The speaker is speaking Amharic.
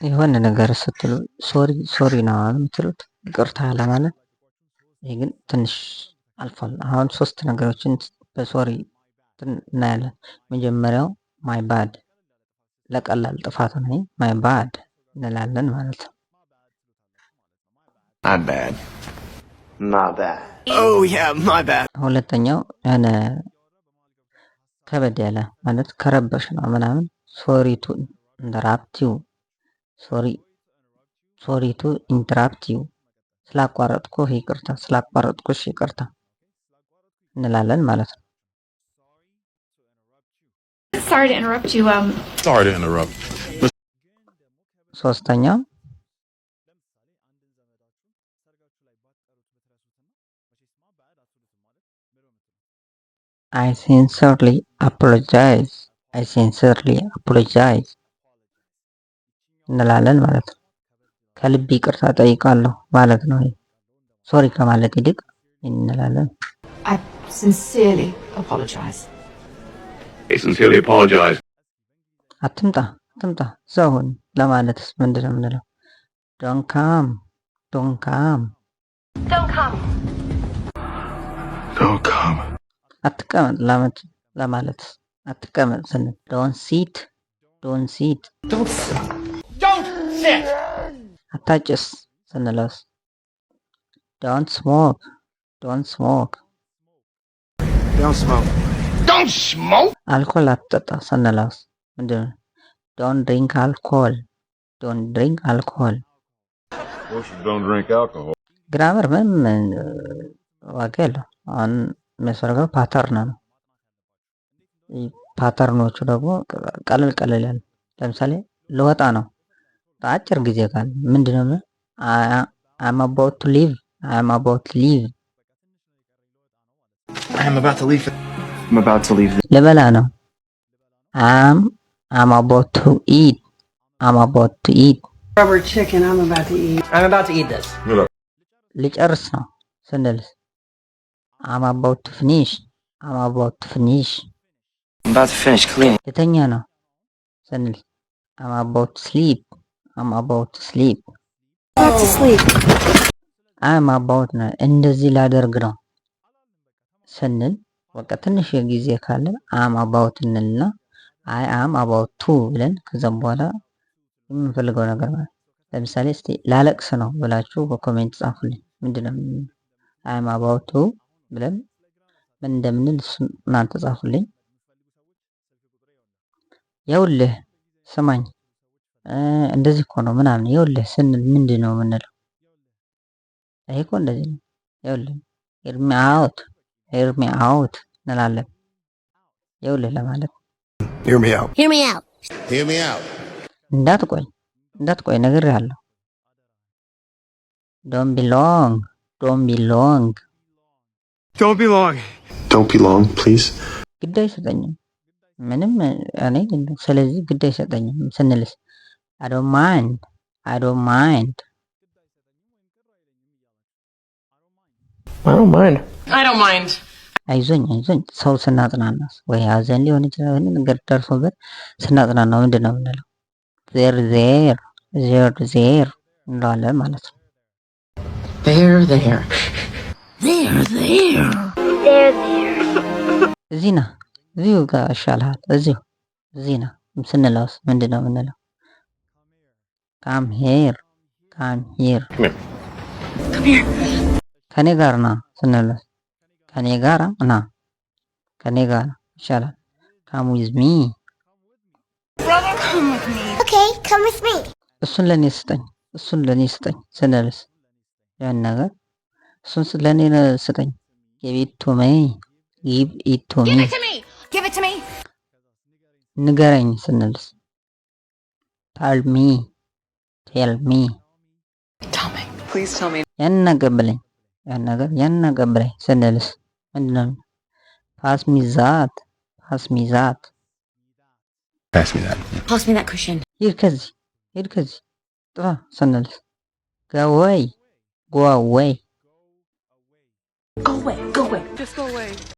የሆነ ነገር ስትሉ ሶሪ ሶሪ ነው የምትሉት ይቅርታ ለማለት። ይሄ ግን ትንሽ አልፏል። አሁን ሶስት ነገሮችን በሶሪ እናያለን። መጀመሪያው ማይ ባድ ለቀላል ጥፋት ነው። ማይ ባድ እንላለን ማለት ነው። My bad. My bad. Oh yeah, my bad. ሁለተኛው የሆነ ከበድ ያለ ማለት ከረበሽ ነው ምናምን ሶሪ ቱ ኢንተራፕት ዩ ሶሪ ቱ ኢንተራፕት ዩ ስላቋረጥኩህ ይቅርታ፣ ስላቋረጥኩሽ ይቅርታ እንላለን ማለት ነው። Sorry to interrupt you. Sorry to interrupt. ሶስተኛው I sincerely apologize እንላለን ማለት ነው። ከልብ ይቅርታ ጠይቃለሁ ማለት ነው። ሶሪ ከማለት ይልቅ እንላለን። I sincerely apologize. አትምጣ ሰውን ለማለትስ ምንድን ነው የምንለው? ዶንት ካም አትቀመጥ ለማለት አትቀመጥ ስንል ዶንት ሲት አታጭስ ስንለውስ ዶንት ስሞክ አልኮል አትጠጣ ስንለውስ ምንድን ነው? ዶንት ድሪንክ አልኮል። ግራመር ምንም ዋጋ የለው። አሁን የሚያስፈልገው ፓተርን ነው። ፓተርኖቹ ደግሞ ቀለል ያለ ለምሳሌ ልወጣ ነው በአጭር ጊዜ ካለ ምንድነው? I'm about to leave. I'm about to leave. ልበላ ነው I'm about to eat. Rubber chicken, I'm about to eat. I'm about to eat this. ልጨርስ ነው ስንል I'm about to finish. I'm about to finish cleaning. ልተኛ ነው ስንል I'm about to sleep. I'm about to sleep. እንደዚህ ላደርግ ነው ስንል በቃ ትንሽ ጊዜ ካለ I'm about እንልና I am about to ብለን ከዛም በኋላ የምንፈልገው ነገር ማለት ለምሳሌ እስቲ ላለቅስ ነው ብላችሁ በኮሜንት ጻፉልኝ። ምንድነው I am about to ብለን ምን እንደምንል እናንተ ጻፉልኝ። ይኸውልህ ስማኝ እንደዚህ እኮ ነው ምናምን ይኸውልህ ስንል ምንድነው የምንለው? ይሄ እኮ እንደዚህ ነው። ይኸውልህ hear me out እንላለን። ይኸውልህ ለማለት Hear me out. እንዳትቆይ ነግሬሃለሁ። don't be long. Don't be long, please. ግድ አይሰጠኝም ምንም እኔ ስለዚህ ግድ አይሰጠኝም ስንልስ I don't mind. አይዞኝ ሰው ስናጽናናስ ወይ ሀዘን ሊሆን ይችላል ነገር ደርሶበት ስናጽናናው ምንድን ነው የምንለው? there እንለዋለን ማለት ነው። There. እዚሁ ጋር ይሻልሃል። እዚህ ና ስንለውስ ምንድን ነው የምንለው? ካም ሄር ከኔ ጋር ና ስንለውስ ከኔ ጋር ይሻላል። ካም ዊዝ ሚ እሱን ለኔ ስጠኝ ስንልስ ያን ነገር እሱን ለኔ ስጠኝ give it to me ንገረኝ ስንልስ tell me Please tell me. ያን ነገር ብለኝ ስንልስ ምንድነው? pass me that Pass me that. Pass me that cushion. ሂድ ከዚህ ጥፋ ስንልስ go away. Go away. Just go away.